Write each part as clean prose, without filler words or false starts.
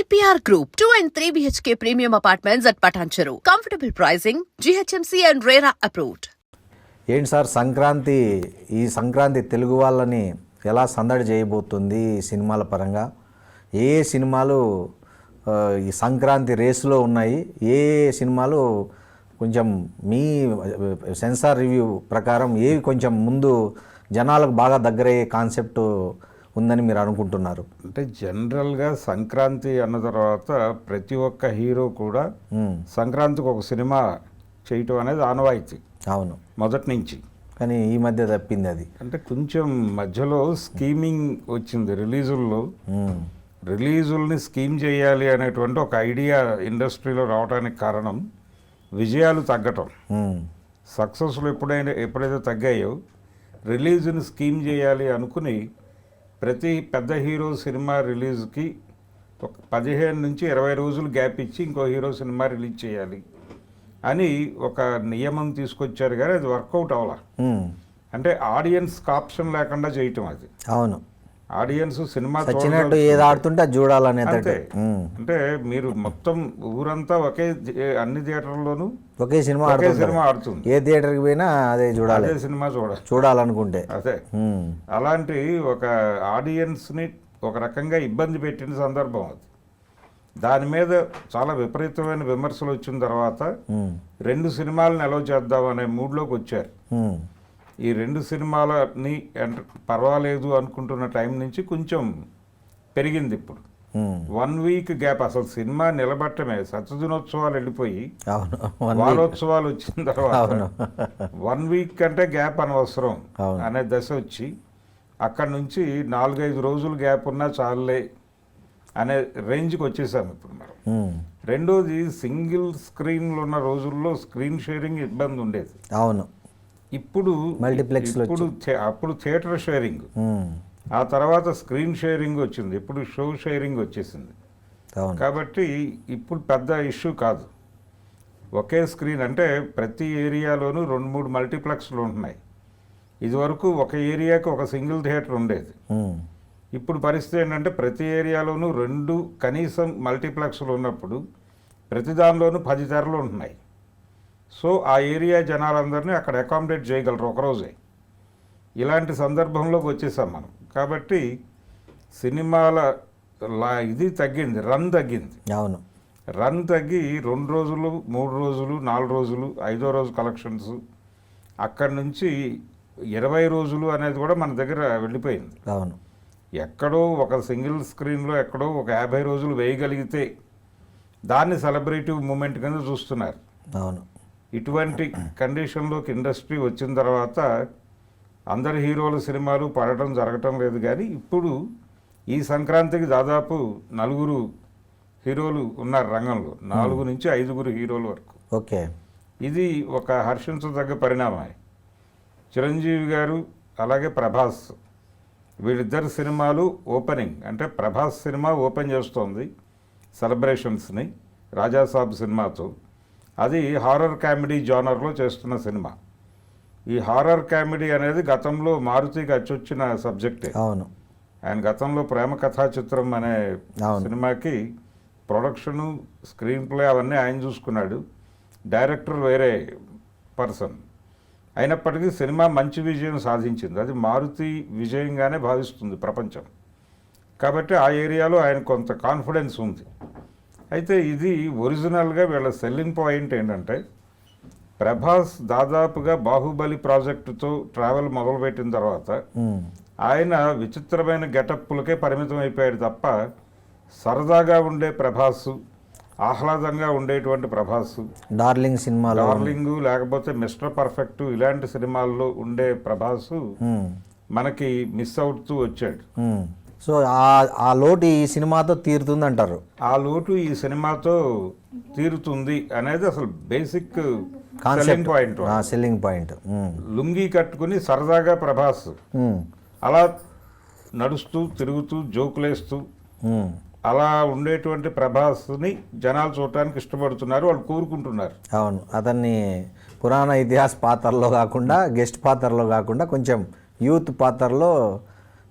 EPR Group, 2 and 3 BHK premium apartments at Patancheru. Comfortable pricing, GHMC and RERA approved. ఏంటి sir ఈ సంక్రాంతి తెలుగు వాళ్ళని ఎలా సందడి చేయబోతుంది ఈ సినిమాల పరంగా? ఏ సినిమాలు ఈ సంక్రాంతి రేసులో ఉన్నాయి? ఏ సినిమాలు కొంచెం మీ సెన్సార్ రివ్యూ ప్రకారం ఏవి కొంచెం ముందు జనాలకు బాగా దగ్గరయ్యే కాన్సెప్ట్ ఉందని మీరు అనుకుంటున్నారు? అంటే జనరల్గా సంక్రాంతి అన్న తర్వాత ప్రతి ఒక్క హీరో కూడా సంక్రాంతికి ఒక సినిమా చేయటం అనేది ఆనవాయితీ. అవును, మొదటి నుంచి. కానీ ఈ మధ్య తప్పింది అది. అంటే కొంచెం మధ్యలో స్కీమింగ్ వచ్చింది. రిలీజుల్ని స్కీమ్ చేయాలి అనేటువంటి ఒక ఐడియా ఇండస్ట్రీలో రావడానికి కారణం విజయాలు తగ్గటం. సక్సెస్లు ఎప్పుడైతే తగ్గాయో రిలీజ్ని స్కీమ్ చేయాలి అనుకుని ప్రతి పెద్ద హీరో సినిమా రిలీజ్కి ఒక 15 నుంచి 20 రోజులు గ్యాప్ ఇచ్చి ఇంకో హీరో సినిమా రిలీజ్ చేయాలి అని ఒక నియమం తీసుకొచ్చారు, కానీ అది వర్కౌట్ అవ్వాల. అంటే ఆడియన్స్కి ఆప్షన్ లేకుండా చేయటం అది. అవును, ఆడియన్స్ సినిమా చూసినట్టు ఏది ఆడుతుంటే చూడాలనే. అంటే మీరు మొత్తం ఊరంతా అన్ని థియేటర్లోనూ ఒకే సినిమా ఆడుతుంది. ఏ థియేటర్కి పోయినా అదే చూడాలి, అదే సినిమా చూడాలనుకుంటే. అదే అలాంటి ఒక ఆడియన్స్ని ఒక రకంగా ఇబ్బంది పెట్టిన సందర్భం అది. దాని మీద చాలా విపరీతమైన విమర్శలు వచ్చిన తర్వాత 2 సినిమాలను అలౌ చేద్దాం అనే మూడ్లోకి వచ్చారు. ఈ 2 సినిమాలని పర్వాలేదు అనుకుంటున్న టైం నుంచి కొంచెం పెరిగింది. ఇప్పుడు 1 వీక్ గ్యాప్. అసలు సినిమా నిలబట్టమే, సత్యదినోత్సవాలు వెళ్ళిపోయి వారోత్సవాలు వచ్చిన తర్వాత 1 వీక్ అంటే గ్యాప్ అనవసరం అనే దశ వచ్చి అక్కడి నుంచి 4-5 రోజులు గ్యాప్ ఉన్నా చాలులే అనే రేంజ్కి వచ్చేసాము ఇప్పుడు మనం. రెండోది, సింగిల్ స్క్రీన్లు ఉన్న రోజుల్లో స్క్రీన్ షేరింగ్ ఇబ్బంది ఉండేది. అవును, ఇప్పుడు అప్పుడు థియేటర్ షేరింగ్, ఆ తర్వాత స్క్రీన్ షేరింగ్ వచ్చింది, ఇప్పుడు షో షేరింగ్ వచ్చేసింది. కాబట్టి ఇప్పుడు పెద్ద ఇష్యూ కాదు. ఒకే స్క్రీన్ అంటే ప్రతి ఏరియాలోనూ 2-3 మల్టీప్లెక్స్లు ఉంటున్నాయి. ఇదివరకు ఒక ఏరియాకి ఒక సింగిల్ థియేటర్ ఉండేది. ఇప్పుడు పరిస్థితి ఏంటంటే ప్రతి ఏరియాలోనూ 2 కనీసం మల్టీప్లెక్స్లు ఉన్నప్పుడు ప్రతి దానిలోనూ 10 తెరలు ఉంటున్నాయి. సో ఆ ఏరియా జనాలందరినీ అక్కడ అకామిడేట్ చేయగలరు ఒకరోజే. ఇలాంటి సందర్భంలోకి వచ్చేసాం మనం. కాబట్టి సినిమాల ఇది తగ్గింది, రన్ తగ్గింది. అవును, రన్ తగ్గి 2 రోజులు, 3 రోజులు, 4 రోజులు, 5వ రోజు కలెక్షన్స్, అక్కడి నుంచి 20 రోజులు అనేది కూడా మన దగ్గర వెళ్ళిపోయింది. అవును, ఎక్కడో ఒక సింగిల్ స్క్రీన్లో ఎక్కడో ఒక 50 రోజులు వేయగలిగితే దాన్ని సెలబ్రేటివ్ మూమెంట్ కింద చూస్తున్నారు. అవును, ఇటువంటి కండిషన్లోకి ఇండస్ట్రీ వచ్చిన తర్వాత అందరి హీరోల సినిమాలు పడటం జరగటం లేదు. కానీ ఇప్పుడు ఈ సంక్రాంతికి దాదాపు 4 హీరోలు ఉన్నారు రంగంలో, 4 నుంచి 5 హీరోల వరకు. ఓకే, ఇది ఒక హర్షించదగ్గ పరిణామం. చిరంజీవి గారు అలాగే ప్రభాస్, వీళ్ళిద్దరు సినిమాలు ఓపెనింగ్. అంటే ప్రభాస్ సినిమా ఓపెన్ చేస్తోంది సెలబ్రేషన్స్ని రాజాసాబ్ సినిమాతో. అది హారర్ కామెడీ జానర్లో చేస్తున్న సినిమా. ఈ హారర్ కామెడీ అనేది గతంలో మారుతికి అచ్చొచ్చిన సబ్జెక్టే. అవును, ఆయన గతంలో ప్రేమ కథా చిత్రం అనే సినిమాకి ప్రొడక్షను, స్క్రీన్ ప్లే అవన్నీ ఆయన చూసుకున్నాడు. డైరెక్టర్ వేరే పర్సన్. అయినప్పటికీ సినిమా మంచి విజయం సాధించింది. అది మారుతి విజయంగానే భావిస్తుంది ప్రపంచం. కాబట్టి ఆ ఏరియాలో ఆయన కొంత కాన్ఫిడెన్స్ ఉంది. అయితే ఇది ఒరిజినల్గా వీళ్ళ సెల్లింగ్ పాయింట్ ఏంటంటే, ప్రభాస్ దాదాపుగా బాహుబలి ప్రాజెక్టుతో ట్రావెల్ మొదలుపెట్టిన తర్వాత ఆయన విచిత్రమైన గెటప్పులకే పరిమితం అయిపోయాడు తప్ప సరదాగా ఉండే ప్రభాస్, ఆహ్లాదంగా ఉండేటువంటి ప్రభాస్, డార్లింగ్ లేకపోతే మిస్టర్ పర్ఫెక్ట్ ఇలాంటి సినిమాల్లో ఉండే ప్రభాస్ మనకి మిస్ అవుతూ వచ్చాడు. సో ఆ లోటు ఈ సినిమాతో తీరుతుంది అంటారు? ఆ లోటు ఈ సినిమాతో తీరుతుంది అనేది అసలు బేసిక్ సెల్లింగ్ పాయింట్. లుంగీ కట్టుకుని సరదాగా ప్రభాస్ అలా నడుస్తూ తిరుగుతూ జోకులేస్తూ అలా ఉండేటువంటి ప్రభాస్ని జనాలు చూడటానికి ఇష్టపడుతున్నారు, వాళ్ళు కోరుకుంటున్నారు. అవును, అతన్ని పురాణ ఇతిహాస పాత్రలో కాకుండా, గెస్ట్ పాత్రలో కాకుండా కొంచెం యూత్ పాత్రలో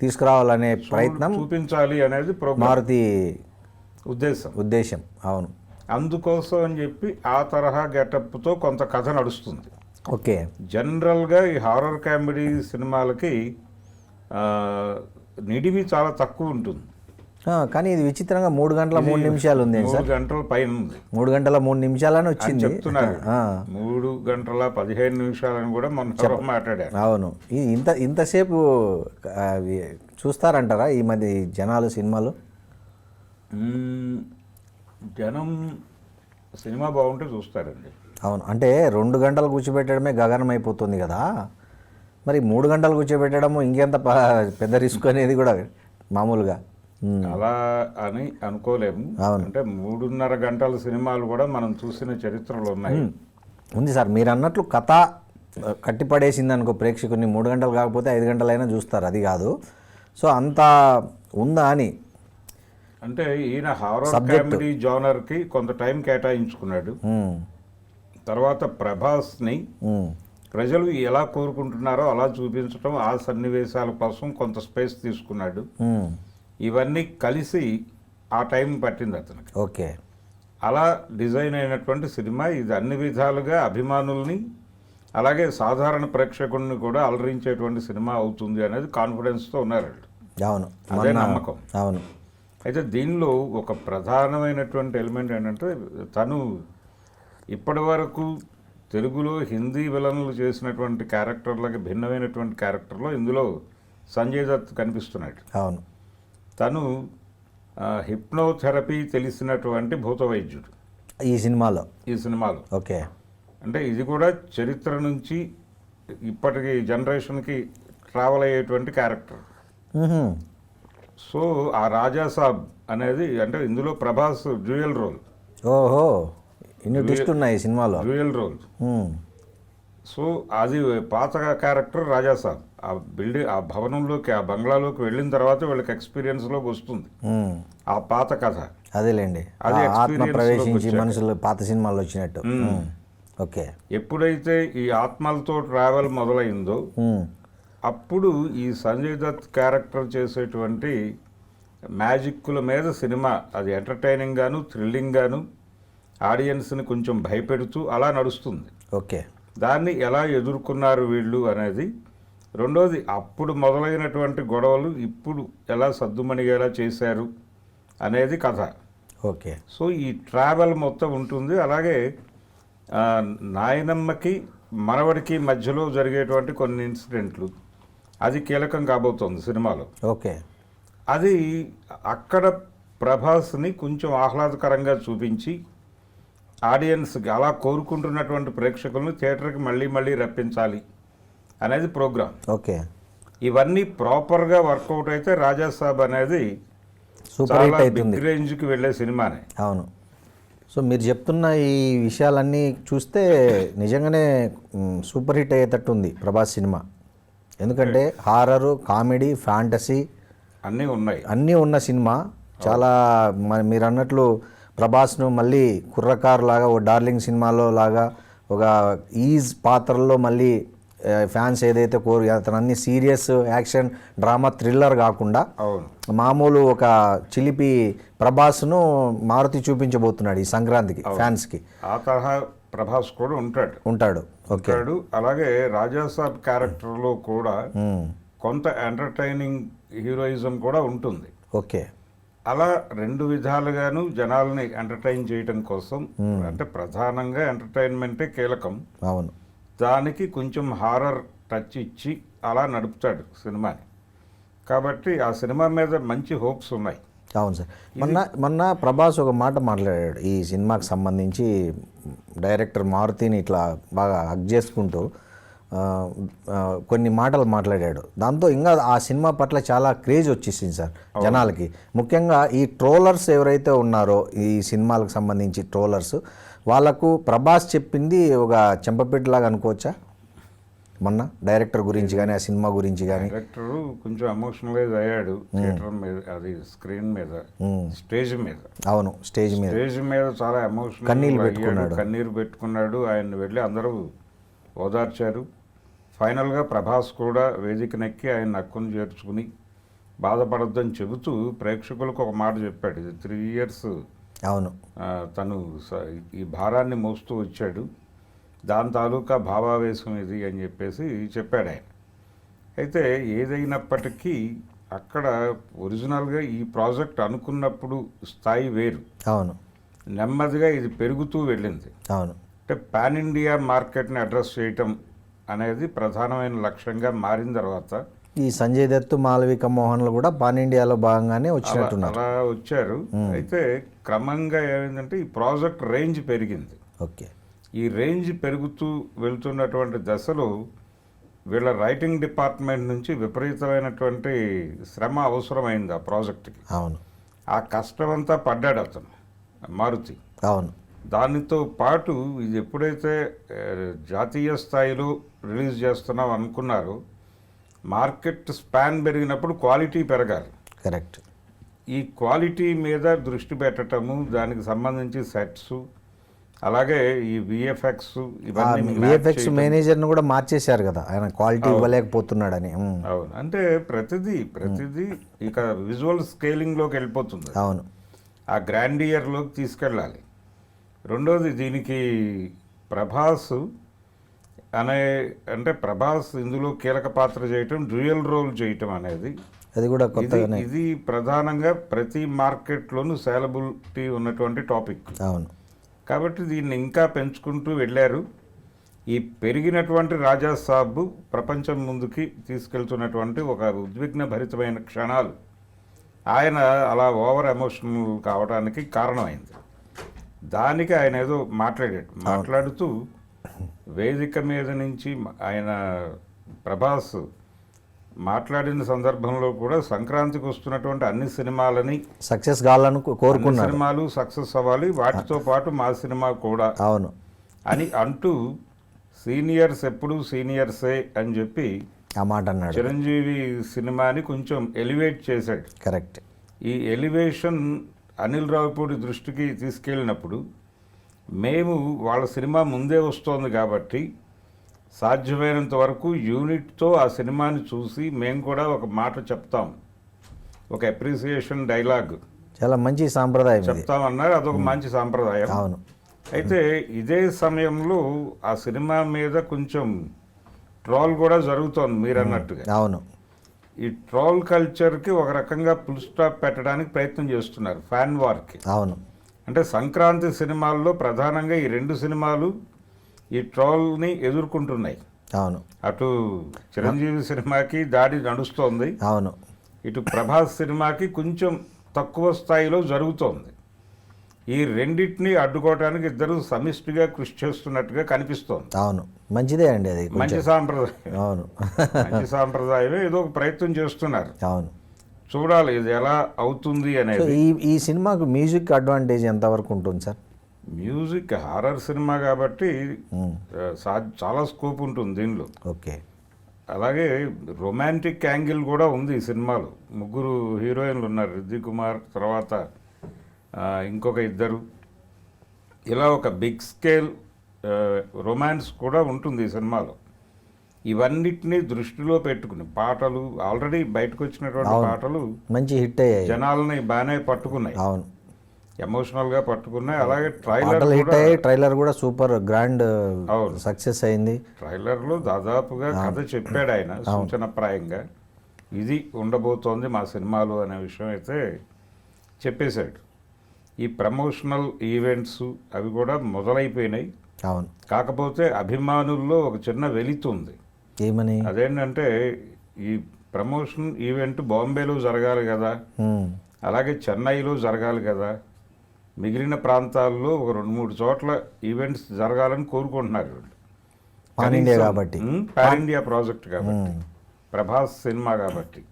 తీసుకురావాలనే ప్రయత్నం చూపించాలి అనేది మారుతి ఉద్దేశం. అవును. అందుకోసం అని చెప్పి ఆ తరహా గెటప్తో కొంత కథ నడుస్తుంది. ఓకే. జనరల్గా ఈ హారర్ కామెడీ సినిమాలకి నిడివి చాలా తక్కువ ఉంటుంది. కానీ ఇది విచిత్రంగా 3 గంటల 3 నిమిషాలు ఉంది సార్. 3 గంటల పైన ఉంది. 3 గంటల 3 నిమిషాలని వచ్చింది చెప్తున్నారు. 3 గంటల 15 నిమిషాలని కూడా మొన్న మాట్లాడారు. అవును. ఇంతసేపు చూస్తారంటారా ఈ మధ్య జనాలు సినిమాలు? జనం సినిమా బాగుంటే చూస్తారండి. అవును. అంటే 2 గంటలు కూర్చోబెట్టడమే గగనం అయిపోతుంది కదా, మరి 3 గంటలు కూర్చోబెట్టడము ఇంకెంత పెద్ద రిస్క్ అనేది కూడా మామూలుగా అలా అని అనుకోలేము. అంటే 3.5 గంటల సినిమాలు కూడా మనం చూసిన చరిత్రలు ఉన్నాయి. ఉంది సార్. మీరు అన్నట్లు కథ కట్టిపడేసింది అనుకో ప్రేక్షకుని, 3 గంటలు కాకపోతే 5 గంటలైనా చూస్తారు, అది కాదు. సో అంత ఉందా అని. అంటే ఈయన హారర్ కామెడీ జానర్కి కొంత టైం కేటాయించుకున్నాడు. తర్వాత ప్రభాస్ని ప్రజలు ఎలా కోరుకుంటున్నారో అలా చూపించడం, ఆ సన్నివేశాల కోసం కొంత స్పేస్ తీసుకున్నాడు. ఇవన్నీ కలిసి ఆ టైం పట్టింది అతనికి. ఓకే. అలా డిజైన్ అయినటువంటి సినిమా ఇది. అన్ని విధాలుగా అభిమానుల్ని అలాగే సాధారణ ప్రేక్షకుల్ని కూడా అలరించేటువంటి సినిమా అవుతుంది అనేది కాన్ఫిడెన్స్తో ఉన్నారు. అవును, అదే నమ్మకం. అవును. అయితే దీనిలో ఒక ప్రధానమైనటువంటి ఎలిమెంట్ ఏంటంటే, తను ఇప్పటి వరకు తెలుగులో హిందీ విలన్లు చేసినటువంటి క్యారెక్టర్లకి భిన్నమైనటువంటి క్యారెక్టర్లో ఇందులో సంజయ్ దత్ కనిపిస్తున్నాడు. అవును. తను హిప్నోథెరపీ తెలిసినటువంటి భూత వైద్యుడు ఈ సినిమాలో. ఓకే. అంటే ఇది కూడా చరిత్ర నుంచి ఇప్పటికి జనరేషన్కి ట్రావెల్ అయ్యేటువంటి క్యారెక్టర్. సో ఆ రాజాసాబ్ అనేది అంటే ఇందులో ప్రభాస్ డ్యూయల్ రోల్. ఓహో, ఇన్ని ట్విస్ట్ ఉన్నాయి సినిమాలో. Dual role. సో అది పాత క్యారెక్టర్ రాజాసాబ్. ఆ బిల్డింగ్, ఆ భవనంలోకి, ఆ బంగ్లాలోకి వెళ్ళిన తర్వాత వీళ్ళకి ఎక్స్పీరియన్స్లోకి వస్తుంది ఆ పాత కథ. అదేలేండి, అది ఆత్మ ప్రవేశించి మనుషులు పాత సినిమాల్లో వచ్చినట్టు. ఓకే. ఎప్పుడైతే ఈ ఆత్మలతో ట్రావెల్ మొదలైందో అప్పుడు ఈ సంజయ్ దత్ క్యారెక్టర్ చేసేటువంటి మ్యాజిక్కుల మీద సినిమా అది ఎంటర్టైనింగ్ గాను, థ్రిల్లింగ్ గాను, ఆడియన్స్ని కొంచెం భయపెడుతూ అలా నడుస్తుంది. ఓకే. దాన్ని ఎలా ఎదుర్కొన్నారు వీళ్ళు అనేది. రెండోది, అప్పుడు మొదలైనటువంటి గొడవలు ఇప్పుడు ఎలా సద్దుమణిగేలా చేశారు అనేది కథ. ఓకే. సో ఈ ట్రావెల్ మొత్తం ఉంటుంది. అలాగే నాయనమ్మకి మనవడికి మధ్యలో జరిగేటువంటి కొన్ని ఇన్సిడెంట్లు, అది కీలకం కాబోతోంది సినిమాలో. ఓకే. అది అక్కడ ప్రభాస్ని కొంచెం ఆహ్లాదకరంగా చూపించి ఆడియన్స్కి అలా కోరుకుంటున్నటువంటి ప్రేక్షకులను థియేటర్కి మళ్ళీ మళ్ళీ రప్పించాలి అనేది ప్రోగ్రామ్. ఓకే. ఇవన్నీ ప్రాపర్గా వర్కౌట్ అయితే రాజాసాబ్ అనేది సూపర్ హిట్ అవుతుంది, బిగ్ రేంజ్కి వెళ్ళే సినిమానే. అవును. సో మీరు చెప్తున్న ఈ విషయాలన్నీ చూస్తే నిజంగానే సూపర్ హిట్ అయ్యేటట్టు ఉంది ప్రభాస్ సినిమా. ఎందుకంటే హారరు, కామెడీ, ఫ్యాంటసీ అన్నీ ఉన్న సినిమా. చాలా మీరు అన్నట్లు ప్రభాస్ను మళ్ళీ కుర్రకారు లాగా, ఓ డార్లింగ్ సినిమాలో లాగా ఒక ఈజ్ పాత్రలో మళ్ళీ ఫ్యాన్స్ ఏదైతే అతను అన్ని సీరియస్ యాక్షన్ డ్రామా థ్రిల్లర్ కాకుండా మామూలు ఒక చిలిపి ప్రభాస్ను మారుతి చూపించబోతున్నాడు ఈ సంక్రాంతికి ఫ్యాన్స్కి. ఆ తరహా ప్రభాస్ కూడా ఉంటాడు. ఓకే. అలాగే రాజాసాబ్ క్యారెక్టర్లో కూడా కొంత ఎంటర్టైనింగ్ హీరోయిజం కూడా ఉంటుంది. ఓకే. అలా రెండు విధాలుగాను జనాల్ని ఎంటర్టైన్ చేయటం కోసం, అంటే ప్రధానంగా ఎంటర్టైన్మెంటే కీలకం. అవును. దానికి కొంచెం హారర్ టచ్ ఇచ్చి అలా నడుపుతాడు సినిమాని. కాబట్టి ఆ సినిమా మీద మంచి హోప్స్ ఉన్నాయి. అవును సార్. మొన్న ప్రభాస్ ఒక మాట మాట్లాడాడు ఈ సినిమాకి సంబంధించి. డైరెక్టర్ మారుతిని ఇట్లా బాగా హగ్ చేసుకుంటూ కొన్ని మాటలు మాట్లాడాడు. దాంతో ఇంకా ఆ సినిమా పట్ల చాలా క్రేజ్ వచ్చేసింది సార్ జనాలకి. ముఖ్యంగా ఈ ట్రోలర్స్ ఎవరైతే ఉన్నారో ఈ సినిమాలకు సంబంధించి ట్రోలర్స్, వాళ్ళకు ప్రభాస్ చెప్పింది ఒక చెంపపెట్టులాగా అనుకోవచ్చా? మొన్న డైరెక్టర్ గురించి కానీ ఆ సినిమా గురించి కానీ. డైరెక్టర్ కొంచెం ఎమోషనలైజ్ అయ్యాడు థియేటర్ మీద, అది స్క్రీన్ మీద, స్టేజ్ మీద. అవును, స్టేజ్ మీద చాలా ఎమోషనల్, కన్నీరు పెట్టుకున్నాడు. ఆయన వెళ్ళి అందరూ ఓదార్చారు. ఫైనల్గా ప్రభాస్ కూడా వేదికనెక్కి ఆయన హక్కును చేర్చుకుని బాధపడొద్దని చెబుతూ ప్రేక్షకులకు ఒక మాట చెప్పాడు. ఇది 3 years అవును. తను ఈ భారాన్ని మోస్తూ వచ్చాడు, దాని తాలూకా భావావేశం ఇది అని చెప్పేసి చెప్పాడు ఆయన. అయితే ఏదైనప్పటికీ అక్కడ ఒరిజినల్గా ఈ ప్రాజెక్ట్ అనుకున్నప్పుడు స్థాయి వేరు. అవును. నెమ్మదిగా ఇది పెరుగుతూ వెళ్ళింది. అవును. అంటే పాన్ ఇండియా మార్కెట్ని అడ్రస్ చేయటం అనేది ప్రధానమైన లక్ష్యంగా మారిన తర్వాత ఈ సంజయ్ దత్, మాలవిక మోహన్లు కూడా పాన్ ఇండియాలో భాగంగానే వచ్చినట్టున్నారు. అలా వచ్చారు. అయితే క్రమంగా ఏమైందంటే ఈ ప్రాజెక్ట్ రేంజ్ పెరిగింది. ఓకే. ఈ రేంజ్ పెరుగుతూ వెళ్తున్నటువంటి దశలో వీళ్ళ రైటింగ్ డిపార్ట్మెంట్ నుంచి విపరీతమైనటువంటి శ్రమ అవసరమైంది ఆ ప్రాజెక్ట్కి. అవును. ఆ కష్టమంతా పడ్డాడు అతను, మారుతి. అవును. దానితో పాటు ఇది ఎప్పుడైతే జాతీయ స్థాయిలో రిలీజ్ చేస్తున్నాం అనుకున్నారో, మార్కెట్ స్పాన్ పెరిగినప్పుడు క్వాలిటీ పెరగాలి. కరెక్ట్. ఈ క్వాలిటీ మీద దృష్టి పెట్టడము, దానికి సంబంధించి సెట్స్, అలాగే ఈ విఎఫ్ఎక్స్ ఇవన్నీ విఎఫ్ఎక్స్ మేనేజర్ని కూడా మార్చేశారు కదా ఆయన, క్వాలిటీ ఇవ్వలేకపోతున్నాడని. అవును. అంటే ప్రతిదీ ఇక విజువల్ స్కేలింగ్లోకి వెళ్ళిపోతుంది. అవును. ఆ గ్రాండియర్లోకి తీసుకెళ్ళాలి. రెండోది దీనికి ప్రభాస్ అంటే ప్రభాస్ ఇందులో కీలక పాత్ర చేయటం, డ్యూయల్ రోల్ చేయటం అనేది అది కూడా కొత్తగానే. ఇది ప్రధానంగా ప్రతి మార్కెట్లోనూ సేలబిలిటీ ఉన్నటువంటి టాపిక్. అవును. కాబట్టి దీన్ని ఇంకా పెంచుకుంటూ వెళ్ళారు. ఈ పెరిగినటువంటి రాజా సాబ్ ప్రపంచం ముందుకి తీసుకెళ్తున్నటువంటి ఒక ఉద్విగ్న భరితమైన క్షణాలు ఆయన అలా ఓవర్ ఎమోషనల్ కావడానికి కారణమైంది. దానికి ఆయన ఏదో మాట్లాడుతూ వేదిక మీద నుంచి ఆయన ప్రభాస్ మాట్లాడిన సందర్భంలో కూడా సంక్రాంతికి వస్తున్నటువంటి అన్ని సినిమాలని సక్సెస్ కావాలని కోరుకున్నారు. సినిమాలు సక్సెస్ అవ్వాలి, వాటితో పాటు మా సినిమా కూడా. అవును. అని అంటూ సీనియర్స్ ఎప్పుడు సీనియర్సే అని చెప్పి ఆ మాట అన్నాడు. చిరంజీవి సినిమాని కొంచెం ఎలివేట్ చేశాడు. కరెక్ట్. ఈ ఎలివేషన్ అనిల్ రావిపూడి దృష్టికి తీసుకెళ్ళినప్పుడు మేము వాళ్ళ సినిమా ముందే వస్తోంది కాబట్టి సాధ్యమైనంత వరకు యూనిట్తో ఆ సినిమాని చూసి మేము కూడా ఒక మాట చెప్తాం, ఒక అప్రిసియేషన్ డైలాగ్ చాలా మంచి సాంప్రదాయం చెప్తామన్నారు. అదొక మంచి సాంప్రదాయం. అవును. అయితే ఇదే సమయంలో ఆ సినిమా మీద కొంచెం ట్రోల్ కూడా జరుగుతోంది మీరు అన్నట్టుగా. అవును. ఈ ట్రోల్ కల్చర్కి ఒక రకంగా ఫుల్ స్టాప్ పెట్టడానికి ప్రయత్నం చేస్తున్నారు, ఫ్యాన్ వార్కి. అవును. అంటే సంక్రాంతి సినిమాల్లో ప్రధానంగా ఈ 2 సినిమాలు ఈ ట్రోల్ని ఎదుర్కొంటున్నాయి. అవును. అటు చిరంజీవి సినిమాకి దాడి నడుస్తోంది, అవును. ఇటు ప్రభాస్ సినిమాకి కొంచెం తక్కువ స్థాయిలో జరుగుతోంది. ఈ రెండింటిని అడ్డుకోవడానికి ఇద్దరు సమిష్టిగా కృషి చేస్తున్నట్టుగా కనిపిస్తోంది. అవును. మంచిదే అండి, అది మంచి సాంప్రదాయం. అవును. మంచి సాంప్రదాయమే, ఏదో ఒక ప్రయత్నం చేస్తున్నారు. అవును. చూడాలి ఇది ఎలా అవుతుంది అనేది. ఈ సినిమాకు మ్యూజిక్ అడ్వాంటేజ్ ఎంతవరకు ఉంటుంది సార్? మ్యూజిక్ హారర్ సినిమా కాబట్టి చాలా స్కోప్ ఉంటుంది దీనిలో. ఓకే. అలాగే రొమాంటిక్ యాంగిల్ కూడా ఉంది ఈ సినిమాలో. 3 హీరోయిన్లు ఉన్నారు, రిద్ది కుమార్, తర్వాత ఇంకొక 2. ఇలా ఒక బిగ్ స్కేల్ రొమాన్స్ కూడా ఉంటుంది ఈ సినిమాలో. ఇవన్నిటినీ దృష్టిలో పెట్టుకుని పాటలు, ఆల్రెడీ బయటకు వచ్చినటువంటి పాటలు మంచి హిట్ అయ్యాయి, జనాలని బాగానే పట్టుకున్నాయి. అవును. ఎమోషనల్గా పట్టుకున్నాయి. అలాగే ట్రైలర్ హిట్ అయ్యాయి, ట్రైలర్ కూడా సూపర్ గ్రాండ్ సక్సెస్ అయింది. ట్రైలర్లో దాదాపుగా కథ చెప్పాడు ఆయన సూచనప్రాయంగా, ఇది ఉండబోతోంది మా సినిమాలు అనే విషయం అయితే చెప్పేశాడు. ఈ ప్రమోషనల్ ఈవెంట్స్ అవి కూడా మొదలైపోయినాయి. అవును. కాకపోతే అభిమానుల్లో ఒక చిన్న వెలితుంది. ఏమని? అదేంటంటే ఈ ప్రమోషన్ ఈవెంట్ బాంబేలో జరగాలి కదా, అలాగే చెన్నైలో జరగాలి కదా, మిగిలిన ప్రాంతాల్లో ఒక 2-3 చోట్ల ఈవెంట్స్ జరగాలని కోరుకుంటున్నారు. పాన్ ఇండియా కాబట్టి, పాన్ ఇండియా ప్రాజెక్ట్ కాబట్టి, ప్రభాస్ సినిమా కాబట్టి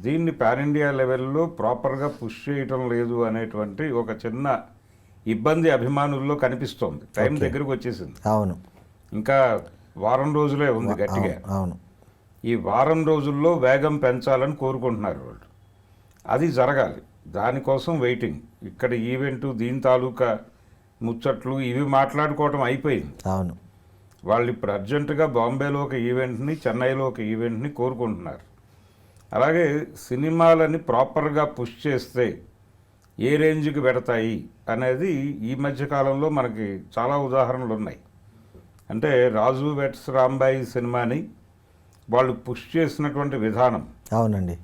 దీన్ని పాన్ ఇండియా లెవెల్లో ప్రాపర్గా పుష్ చేయటం లేదు అనేటువంటి ఒక చిన్న ఇబ్బంది అభిమానుల్లో కనిపిస్తోంది. టైం దగ్గరకు వచ్చేసింది. అవును. ఇంకా వారం రోజులే ఉంది గట్టిగా. అవును. ఈ వారం రోజుల్లో వేగం పెంచాలని కోరుకుంటున్నారు వాళ్ళు. అది జరగాలి, దానికోసం వెయిటింగ్. ఇక్కడ ఈవెంటు, దీని తాలూకా ముచ్చట్లు ఇవి మాట్లాడుకోవటం అయిపోయింది. అవును. వాళ్ళు ఇప్పుడు అర్జెంటుగా బాంబేలో ఒక ఈవెంట్ని, చెన్నైలో ఒక ఈవెంట్ని కోరుకుంటున్నారు. అలాగే సినిమాలని ప్రాపర్గా పుష్ చేస్తే ఏ రేంజ్కి పెడతాయి అనేది ఈ మధ్య కాలంలో మనకి చాలా ఉదాహరణలు ఉన్నాయి. అంటే రాజు వెట్స్ రాంబాయి సినిమాని వాళ్ళు పుష్ చేసినటువంటి విధానం, అవునండి.